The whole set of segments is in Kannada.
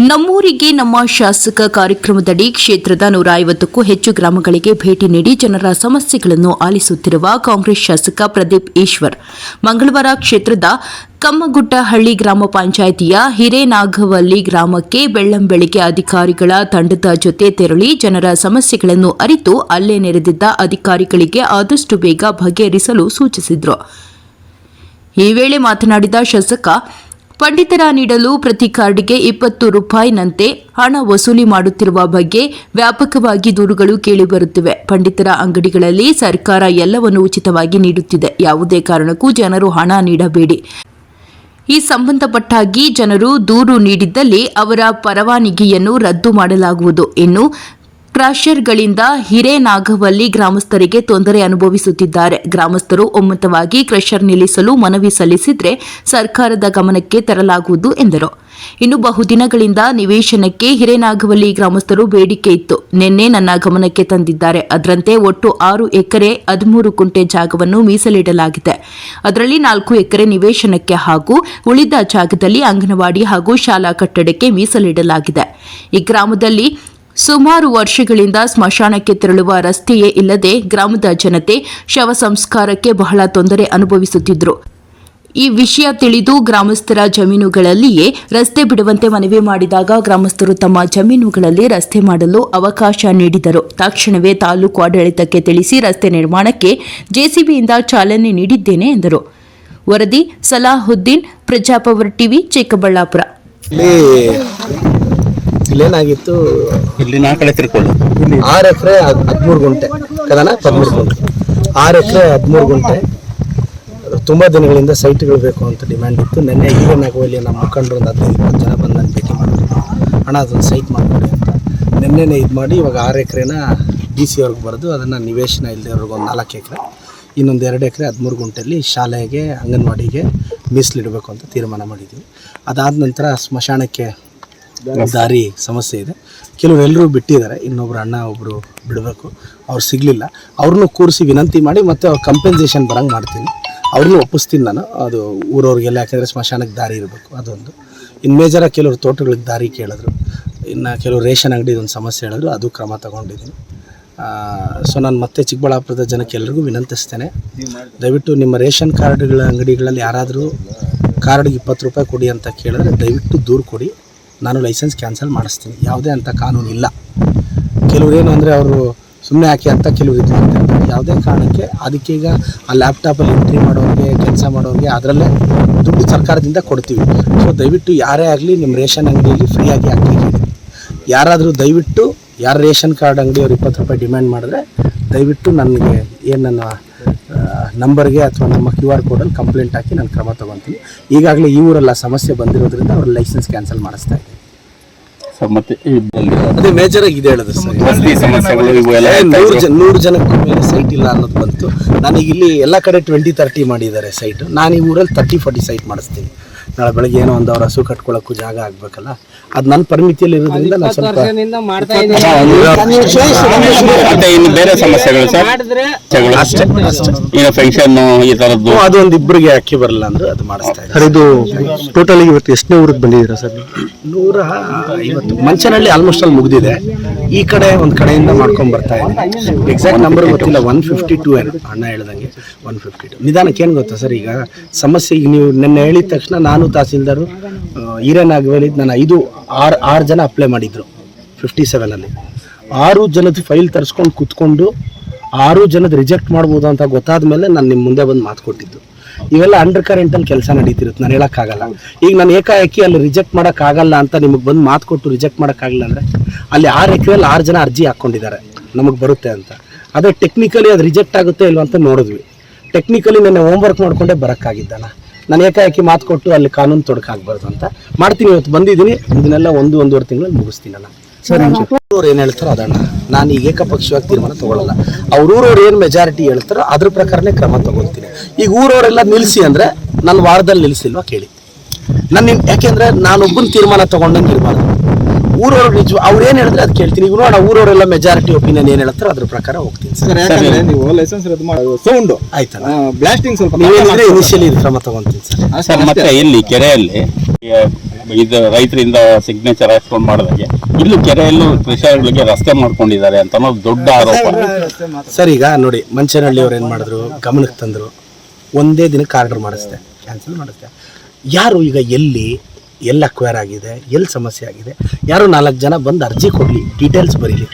ನಮ್ಮೂರಿಗೆ ನಮ್ಮ ಶಾಸಕ ಕಾರ್ಯಕ್ರಮದಡಿ ಕ್ಷೇತ್ರದ 150ಕ್ಕೂ ಹೆಚ್ಚು ಗ್ರಾಮಗಳಿಗೆ ಭೇಟಿ ನೀಡಿ ಜನರ ಸಮಸ್ಯೆಗಳನ್ನು ಆಲಿಸುತ್ತಿರುವ ಕಾಂಗ್ರೆಸ್ ಶಾಸಕ ಪ್ರದೀಪ್ ಈಶ್ವರ್ ಮಂಗಳವಾರ ಕ್ಷೇತ್ರದ ಕಮ್ಮಗುಟ್ಟಹಳ್ಳಿ ಗ್ರಾಮ ಪಂಚಾಯಿತಿಯ ಹಿರೇನಾಗವಲ್ಲಿ ಗ್ರಾಮಕ್ಕೆ ಬೆಳ್ಳಂಬೆಳಿಗ್ಗೆ ಅಧಿಕಾರಿಗಳ ತಂಡದ ಜೊತೆ ತೆರಳಿ ಜನರ ಸಮಸ್ಯೆಗಳನ್ನು ಅರಿತು ಅಲ್ಲೇ ನೆರೆದಿದ್ದ ಅಧಿಕಾರಿಗಳಿಗೆ ಆದಷ್ಟು ಬೇಗ ಬಗೆಹರಿಸಲು ಸೂಚಿಸಿದರು. ಈ ವೇಳೆ ಮಾತನಾಡಿದ ಶಾಸಕ, ಪಂಡಿತರ ನೀಡಲು ಪ್ರತಿ ಕಾರ್ಡ್ಗೆ 20 ರೂಪಾಯಿನಂತೆ ಹಣ ವಸೂಲಿ ಮಾಡುತ್ತಿರುವ ಬಗ್ಗೆ ವ್ಯಾಪಕವಾಗಿ ದೂರುಗಳು ಕೇಳಿಬರುತ್ತಿವೆ. ಪಂಡಿತರ ಅಂಗಡಿಗಳಲ್ಲಿ ಸರ್ಕಾರ ಎಲ್ಲವನ್ನು ಉಚಿತವಾಗಿ ನೀಡುತ್ತಿದೆ. ಯಾವುದೇ ಕಾರಣಕ್ಕೂ ಜನರು ಹಣ ನೀಡಬೇಡಿ. ಈ ಸಂಬಂಧಪಟ್ಟಾಗಿ ಜನರು ದೂರು ನೀಡಿದ್ದಲ್ಲಿ ಅವರ ಪರವಾನಗಿಯನ್ನು ರದ್ದು ಮಾಡಲಾಗುವುದು. ಇನ್ನು ಕ್ರಷರ್ಗಳಿಂದ ಹಿರೇನಾಗವಲ್ಲಿ ಗ್ರಾಮಸ್ಥರಿಗೆ ತೊಂದರೆ ಅನುಭವಿಸುತ್ತಿದ್ದಾರೆ. ಗ್ರಾಮಸ್ಥರು ಒಮ್ಮತವಾಗಿ ಕ್ರಷರ್ ನಿಲ್ಲಿಸಲು ಮನವಿ ಸಲ್ಲಿಸಿದರೆ ಸರ್ಕಾರದ ಗಮನಕ್ಕೆ ತರಲಾಗುವುದು ಎಂದರು. ಇನ್ನು ಬಹುದಿನಗಳಿಂದ ನಿವೇಶನಕ್ಕೆ ಹಿರೇನಾಗವಲ್ಲಿ ಗ್ರಾಮಸ್ಥರು ಬೇಡಿಕೆ ಇತ್ತು. ನಿನ್ನೆ ನನ್ನ ಗಮನಕ್ಕೆ ತಂದಿದ್ದಾರೆ. ಅದರಂತೆ ಒಟ್ಟು 6 ಎಕರೆ 13 ಗುಂಟೆ ಜಾಗವನ್ನು ಮೀಸಲಿಡಲಾಗಿದೆ. ಅದರಲ್ಲಿ 4 ಎಕರೆ ನಿವೇಶನಕ್ಕೆ ಹಾಗೂ ಉಳಿದ ಜಾಗದಲ್ಲಿ ಅಂಗನವಾಡಿ ಹಾಗೂ ಶಾಲಾ ಕಟ್ಟಡಕ್ಕೆ ಮೀಸಲಿಡಲಾಗಿದೆ. ಈ ಗ್ರಾಮದಲ್ಲಿ ಸುಮಾರು ವರ್ಷಗಳಿಂದ ಸ್ಮಶಾನಕ್ಕೆ ತೆರಳುವ ರಸ್ತೆಯೇ ಇಲ್ಲದೆ ಗ್ರಾಮದ ಜನತೆ ಶವ ಸಂಸ್ಕಾರಕ್ಕೆ ಬಹಳ ತೊಂದರೆ ಅನುಭವಿಸುತ್ತಿದ್ದರು. ಈ ವಿಷಯ ತಿಳಿದು ಗ್ರಾಮಸ್ಥರ ಜಮೀನುಗಳಲ್ಲಿಯೇ ರಸ್ತೆ ಬಿಡುವಂತೆ ಮನವಿ ಮಾಡಿದಾಗ ಗ್ರಾಮಸ್ಥರು ತಮ್ಮ ಜಮೀನುಗಳಲ್ಲಿ ರಸ್ತೆ ಮಾಡಲು ಅವಕಾಶ ನೀಡಿದರು. ತಕ್ಷಣವೇ ತಾಲೂಕು ಆಡಳಿತಕ್ಕೆ ತಿಳಿಸಿ ರಸ್ತೆ ನಿರ್ಮಾಣಕ್ಕೆ ಜೆಸಿಬಿಯಿಂದ ಚಾಲನೆ ನೀಡಿದ್ದೇನೆ ಎಂದರು. ವರದಿ ಸಲಾಹುದ್ದೀನ್, ಪ್ರಜಾಪವರ್ ಟಿವಿ, ಚಿಕ್ಕಬಳ್ಳಾಪುರ. ಇಲ್ಲೇನಾಗಿತ್ತು, ಇಲ್ಲಿ 4 ಕಡೆ ತಿರ್ಕೊಳ್ಳಿ. 6 ಎಕರೆ 13 ಗುಂಟೆ ಕದನ 13 ಗುಂಟೆ 6 ಎಕರೆ 13 ಗುಂಟೆ ತುಂಬ ದಿನಗಳಿಂದ ಸೈಟ್ಗಳು ಬೇಕು ಅಂತ ಡಿಮ್ಯಾಂಡ್ ಇತ್ತು. ನಿನ್ನೆ ಹಿರೇನಾಗವಲ್ಲಿ ನಮ್ಮ ಮುಖಂಡರು ಒಂದು 15-20 ಜನ ಬಂದು ನಾನು ಭೇಟಿ ಮಾಡಿದ್ರು. ಹಣ ಅದೊಂದು ಸೈಟ್ ಮಾಡಿಕೊಡಿ ಅಂತ ನಿನ್ನೆನೇ ಇದು ಮಾಡಿ ಇವಾಗ 6 ಎಕರೆನ DC ಅವ್ರಿಗೆ ಬರೆದು ಅದನ್ನು ನಿವೇಶನ ಇಲ್ಲದೆ ಅವ್ರಿಗೆ ಒಂದು 4 ಎಕರೆ, ಇನ್ನೊಂದು 2 ಎಕರೆ 13 ಗುಂಟೆಯಲ್ಲಿ ಶಾಲೆಗೆ ಅಂಗನವಾಡಿಗೆ ಮೀಸಲಿಡಬೇಕು ಅಂತ ತೀರ್ಮಾನ ಮಾಡಿದ್ವಿ. ಅದಾದ ನಂತರ ಸ್ಮಶಾನಕ್ಕೆ ದಾರಿ ಸಮಸ್ಯೆ ಇದೆ. ಕೆಲವರು ಎಲ್ಲರೂ ಬಿಟ್ಟಿದ್ದಾರೆ. ಇನ್ನೊಬ್ರು ಅಣ್ಣ ಒಬ್ಬರು ಬಿಡಬೇಕು, ಅವ್ರು ಸಿಗಲಿಲ್ಲ. ಅವ್ರನ್ನೂ ಕೂರಿಸಿ ವಿನಂತಿ ಮಾಡಿ ಮತ್ತು ಅವ್ರು ಕಂಪೆನ್ಸೇಷನ್ ಬರೋಂಗೆ ಮಾಡ್ತೀನಿ. ಅವ್ರನ್ನೂ ಒಪ್ಪಿಸ್ತೀನಿ ನಾನು. ಅದು ಊರವ್ರಿಗೆಲ್ಲ, ಯಾಕೆಂದರೆ ಸ್ಮಶಾನಕ್ಕೆ ದಾರಿ ಇರಬೇಕು ಅದೊಂದು. ಇನ್ನು ಮೇಜರಾಗಿ ಕೆಲವರು ತೋಟಗಳಿಗೆ ದಾರಿ ಕೇಳಿದ್ರು. ಇನ್ನು ಕೆಲವರು ರೇಷನ್ ಅಂಗಡಿದೊಂದು ಸಮಸ್ಯೆ ಹೇಳಿದ್ರು, ಅದು ಕ್ರಮ ತಗೊಂಡಿದ್ದೀನಿ. ಸೊ ನಾನು ಮತ್ತೆ ಚಿಕ್ಕಬಳ್ಳಾಪುರದ ಜನಕ್ಕೆ ಎಲ್ರಿಗೂ ವಿನಂತಿಸ್ತೇನೆ, ದಯವಿಟ್ಟು ನಿಮ್ಮ ರೇಷನ್ ಕಾರ್ಡ್ಗಳ ಅಂಗಡಿಗಳಲ್ಲಿ ಯಾರಾದರೂ ಕಾರ್ಡ್ಗೆ 20 ರೂಪಾಯಿ ಕೊಡಿ ಅಂತ ಕೇಳಿದ್ರೆ ದಯವಿಟ್ಟು ದೂರು ಕೊಡಿ. ನಾನು ಲೈಸೆನ್ಸ್ ಕ್ಯಾನ್ಸಲ್ ಮಾಡಿಸ್ತೀನಿ. ಯಾವುದೇ ಅಂಥ ಕಾನೂನು ಇಲ್ಲ. ಕೆಲವರು ಏನು ಅಂದರೆ ಅವರು ಸುಮ್ಮನೆ ಹಾಕಿ ಅಂತ ಕೆಲವರು ಇದು ಮಾಡ್ತಾರೆ. ಯಾವುದೇ ಕಾರಣಕ್ಕೆ ಅದಕ್ಕೆ ಈಗ ಆ ಲ್ಯಾಪ್ಟಾಪಲ್ಲಿ ಎಂಟ್ರಿ ಮಾಡೋರಿಗೆ, ಕೆಲಸ ಮಾಡೋರಿಗೆ ಅದರಲ್ಲೇ ದುಡ್ಡು ಸರ್ಕಾರದಿಂದ ಕೊಡ್ತೀವಿ. ಸೊ ದಯವಿಟ್ಟು ಯಾರೇ ಆಗಲಿ ನಿಮ್ಮ ರೇಷನ್ ಅಂಗಡಿಯಲ್ಲಿ ಫ್ರೀಯಾಗಿ ಹಾಕಿ ಹೇಳಿ. ಯಾರಾದರೂ ದಯವಿಟ್ಟು ಯಾರು ರೇಷನ್ ಕಾರ್ಡ್ ಅಂಗಡಿಯವ್ರು 20 ರೂಪಾಯಿ ಡಿಮ್ಯಾಂಡ್ ಮಾಡಿದ್ರೆ ದಯವಿಟ್ಟು ನನಗೆ ಏನು ನನ್ನ ನಂಬರ್ಗೆ ಅಥವಾ ನಮ್ಮ QR ಕೋಡಲ್ಲಿ ಕಂಪ್ಲೇಂಟ್ ಹಾಕಿ ನಾನು ಕ್ರಮ ತೊಗೊತೀನಿ. ಈಗಾಗಲೇ ಈ ಊರೆಲ್ಲ ಸಮಸ್ಯೆ ಬಂದಿರೋದ್ರಿಂದ ಅವ್ರ ಲೈಸೆನ್ಸ್ ಕ್ಯಾನ್ಸಲ್ ಮಾಡಿಸ್ತಾ ಇದ್ದೀನಿ. ಮತ್ತೆ ಅದೇ ಮೇಜರಾಗಿ ಇದೆ ಹೇಳೋದು ಸರ್. 100 ಜನಕ್ಕೆ ಮೇಲೆ ಸೈಟ್ ಇಲ್ಲ ಅನ್ನೋದು ಬಂತು. ನಾನೀಗ ಇಲ್ಲಿ ಎಲ್ಲ ಕಡೆ 20-30 ಮಾಡಿದ್ದಾರೆ ಸೈಟ್. ನಾನು ಈ ಊರಲ್ಲಿ 30-40 ಸೈಟ್ ಮಾಡಿಸ್ತೀನಿ. ನಾಳೆ ಬೆಳಗ್ಗೆ ಏನೋ ಒಂದು ಅವ್ರ ಹಸು ಕಟ್ಕೊಳ್ಳೋಕ್ಕೂ ಜಾಗ ಆಗಬೇಕಲ್ಲ, ಅದು ನನ್ನ ಪರಿಮಿತಿಯಲ್ಲಿ ಇರೋದ್ರಿಂದ ನಾನು ಸ್ವಲ್ಪ ಇನ್ನು ಬೇರೆ ಸಮಸ್ಯೆಗಳು ಸರ್ ಅಷ್ಟೇ ಫಂಕ್ಷನ್ ಈ ಥರದ್ದು ಅದು ಒಂದು ಇಬ್ಬರಿಗೆ ಅಕ್ಕಿ ಬರಲ್ಲ ಅಂದ್ರೆ ಅದು ಮಾಡಿಸ್ತಾ ಇದ್ದಾರೆ. ಇದು ಟೋಟಲ್ ಇವತ್ತು ಎಷ್ಟನೇ ಊರಿಗೆ ಬಂದಿದ್ದೀರಾ ಸರ್? 150. ಮಂಚನಹಳ್ಳಿ ಆಲ್ಮೋಸ್ಟ್ ಅಲ್ಲಿ ಮುಗಿದಿದೆ. ಈ ಕಡೆ ಒಂದು ಕಡೆಯಿಂದ ಮಾಡ್ಕೊಂಡು ಬರ್ತಾ ಇದ್ದೀನಿ. ಎಕ್ಸಾಕ್ಟ್ ನಂಬರ್ ಗೊತ್ತಿಲ್ಲ. 152 ಏನು ಅಣ್ಣ ಹೇಳ್ದಂಗೆ 152. ನಿಧಾನಕ್ಕೆ ಏನು ಗೊತ್ತಾ ಸರ್, ಈಗ ಸಮಸ್ಯೆ ಈಗ ನೀವು ನಿನ್ನೆ ಹೇಳಿದ ತಕ್ಷಣ ನಾನು ತಹಸೀಲ್ದಾರು ಹಿರೇನಾಗವಲ್ಲಿ ನಾನು 6 ಜನ ಅಪ್ಲೈ ಮಾಡಿದ್ರು 57ಅಲ್ಲಿ. 6 ಜನದ ಫೈಲ್ ತರಿಸ್ಕೊಂಡು ಕೂತ್ಕೊಂಡು 6 ಜನದ ರಿಜೆಕ್ಟ್ ಮಾಡ್ಬೋದು ಅಂತ ಗೊತ್ತಾದ ಮೇಲೆ ನಾನು ನಿಮ್ಮ ಮುಂದೆ ಬಂದು ಮಾತು ಕೊಟ್ಟಿದ್ದು. ಇವೆಲ್ಲ ಅಂಡರ್ ಕರೆಂಟಲ್ಲಿ ಕೆಲಸ ನಡೀತಿರುತ್ತೆ, ನಾನು ಹೇಳೋಕ್ಕಾಗಲ್ಲ. ಈಗ ನಾನು ಏಕಾಏಕಿ ಅಲ್ಲಿ ರಿಜೆಕ್ಟ್ ಮಾಡೋಕ್ಕಾಗಲ್ಲ ಅಂತ ನಿಮಗೆ ಬಂದು ಮಾತು ಕೊಟ್ಟು ರಿಜೆಕ್ಟ್ ಮಾಡೋಕ್ಕಾಗಲ್ಲ ಅಂದರೆ ಅಲ್ಲಿ 6 ಎಕರೆಯಲ್ಲಿ 6 ಜನ ಅರ್ಜಿ ಹಾಕ್ಕೊಂಡಿದ್ದಾರೆ ನಮಗೆ ಬರುತ್ತೆ ಅಂತ. ಅದೇ ಟೆಕ್ನಿಕಲಿ ಅದು ರಿಜೆಕ್ಟ್ ಆಗುತ್ತೆ ಇಲ್ವ ಅಂತ ನೋಡಿದ್ವಿ. ಟೆಕ್ನಿಕಲಿ ನನ್ನ ಹೋಮ್ವರ್ಕ್ ಮಾಡ್ಕೊಂಡೇ ಬರೋಕ್ಕಾಗಿದ್ದಾನ. ನಾನು ಏಕಾಏಕಿ ಮಾತು ಕೊಟ್ಟು ಅಲ್ಲಿ ಕಾನೂನು ತೊಡಕಾಗಬಾರ್ದು ಅಂತ ಮಾಡ್ತೀನಿ. ಇವತ್ತು ಬಂದಿದ್ದೀನಿ. ಇದನ್ನೆಲ್ಲ 1-1.5 ತಿಂಗಳಲ್ಲಿ ಮುಗಿಸ್ತೀನಿ ನಾನು. ಸರ್ ಅವ್ರು ಏನು ಹೇಳ್ತಾರೋ ಅದಣ್ಣ, ನಾನು ಈಗ ಏಕಪಕ್ಷವಾಗಿ ತೀರ್ಮಾನ ತೊಗೊಳ್ಳಲ್ಲ. ಊರವ್ರು ಏನು ಮೆಜಾರಿಟಿ ಹೇಳ್ತಾರೋ ಅದ್ರ ಪ್ರಕಾರನೇ ಕ್ರಮ ತೊಗೊಳ್ತೀನಿ. ಈಗ ಊರವರೆಲ್ಲ ನಿಲ್ಲಿಸಿ ಅಂದರೆ ನಾನು ವಾರದಲ್ಲಿ ನಿಲ್ಲಿಸಿಲ್ವಾ ಕೇಳಿ. ನಾನು ಯಾಕೆಂದರೆ ನಾನೊಬ್ಬನ ತೀರ್ಮಾನ ತೊಗೊಂಡಂಗೆ ಇರಬಾರ್ದು. ಊರವ್ರು ನಿಜ ಅವ್ರು ಏನು ಹೇಳಿದ್ರೆ ಅದು ಕೇಳ್ತೀನಿ. ಈಗ ನೋಡೋಣ ಊರವರೆಲ್ಲ ಮೆಜಾರಿಟಿ ಒಪಿನಿಯನ್ ಏನು ಹೇಳ್ತಾರೋ ಅದ್ರ ಪ್ರಕಾರ ಹೋಗ್ತೀನಿ ಸರ್. ಯಾಕಂದ್ರೆ ನೀವು ಲೈಸೆನ್ಸ್ ರದ್ದು ಮಾಡೋದು ಸೌಂಡ್ ಆಯ್ತಲ್ಲ, ಬ್ಲಾಸ್ಟಿಂಗ್ ಸ್ವಲ್ಪ ನೀವೇನಿದ್ರೆ ಇನಿಷಿಯಲಿ ಕ್ರಮ ತಗೊಂತೀನಿ ಸರ್. ಮತ್ತೆ ಇಲ್ಲಿ ಕೆರೆಯಲ್ಲಿ ಇದು ರೈತರಿಂದ ಸಿಗ್ನೇಚರ್ ಹಾಕ್ಸ್ಕೊಂಡು ಮಾಡಿದಾಗೆ ಇಲ್ಲೂ ಕೆರೆಯಲ್ಲೂ ಕೃಷಿಗಳಿಗೆ ರಸ್ತೆ ಮಾಡ್ಕೊಂಡಿದ್ದಾರೆ ಅಂತ ಅನ್ನೋದು ದೊಡ್ಡ ಆರೋಪ. ಸರ್ ಈಗ ನೋಡಿ, ಮಂಚನಹಳ್ಳಿ ಅವ್ರು ಏನು ಮಾಡಿದ್ರು, ಗಮನಕ್ಕೆ ತಂದರು, ಒಂದೇ ದಿನಕ್ಕೆ ಆರ್ಡರ್ ಮಾಡಿಸ್ದೆ, ಕ್ಯಾನ್ಸಲ್ ಮಾಡಿಸ್ದೆ. ಯಾರು ಈಗ ಎಲ್ಲಿ ಅಕ್ವೈರ್ ಆಗಿದೆ, ಎಲ್ಲಿ ಸಮಸ್ಯೆ ಆಗಿದೆ, ಯಾರು 4 ಜನ ಬಂದು ಅರ್ಜಿ ಕೊಡಲಿ, ಡೀಟೇಲ್ಸ್ ಬರೀಲಿ,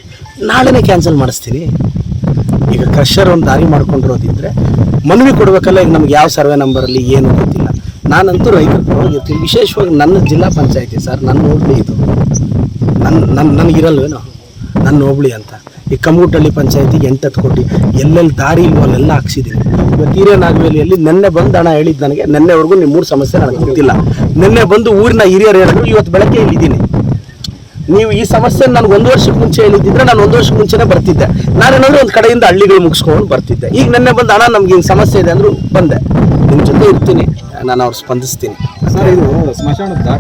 ನಾಳೆನೇ ಕ್ಯಾನ್ಸಲ್ ಮಾಡಿಸ್ತೀನಿ. ಈಗ ಕ್ರಷರ್ ಒಂದು ದಾರಿ ಮಾಡ್ಕೊಂಡಿರೋದಿದ್ರೆ ಮನವಿ ಕೊಡಬೇಕಲ್ಲ. ಈಗ ನಮ್ಗೆ ಯಾವ ಸರ್ವೆ ನಂಬರಲ್ಲಿ ಏನು ಗೊತ್ತಿಲ್ಲ. ನಾನಂತೂ ರೈತರ ಪರವಾಗಿರ್ತೀನಿ. ವಿಶೇಷವಾಗಿ ನನ್ನ ಜಿಲ್ಲಾ ಪಂಚಾಯತಿ ಸರ್, ನನ್ನ ಹೋಬಳಿ ಇದು, ನನಗಿರಲ್ವೇನೋ ನನ್ನ ಹೋಬಳಿ ಅಂತ. ಈ ಕಮ್ಮಗುಟ್ಟಳ್ಳಿ ಪಂಚಾಯತಿಗೆ 8 ಕೋಟಿ, ಎಲ್ಲೆಲ್ಲಿ ದಾರಿ ಇಲ್ವೋ ಅಲ್ಲೆಲ್ಲ ಹಾಕ್ಸಿದ್ದೀನಿ. ಇವತ್ತು ಹಿರಿಯನಾಗವೇಲಿಯಲ್ಲಿ ನಿನ್ನೆ ಬಂದು ಹಣ ಹೇಳಿದ್ದು ನನಗೆ, ನಿನ್ನೆವರೆಗೂ ನಿಮ್ಮ 3 ಸಮಸ್ಯೆ ನನಗೆ ಗೊತ್ತಿಲ್ಲ. ನಿನ್ನೆ ಬಂದು ಊರಿನ ಹಿರಿಯರು ಹೇಳಿದ್ರು, ಇವತ್ತು ಬೆಳಗ್ಗೆ ಇಲ್ಲಿದ್ದೀನಿ. ನೀವು ಈ ಸಮಸ್ಯೆ ನನಗೆ 1 ವರ್ಷಕ್ಕೆ ಮುಂಚೆ ಹೇಳಿದ್ದಿದ್ರೆ ನಾನು 1 ವರ್ಷಕ್ಕೆ ಮುಂಚೆನೇ ಬರ್ತಿದ್ದೆ. ನಾನೇನಾದ್ರೂ ಒಂದು ಕಡೆಯಿಂದ ಹಳ್ಳಿಗಳು ಮುಗಿಸ್ಕೊಂಡು ಬರ್ತಿದ್ದೆ. ಈಗ ನಿನ್ನೆ ಬಂದು ಹಣ ನಮ್ಗೆ ಹಿಂಗೆ ಸಮಸ್ಯೆ ಇದೆ ಅಂದರೂ ಬಂದೆ. ನಿಮ್ಮ ಜೊತೆ ಇರ್ತೀನಿ, ನಾನು ಅವ್ರು ಸ್ಪಂದಿಸ್ತೀನಿ. ಸರ್, ಇದು ಸ್ಮಶಾನದ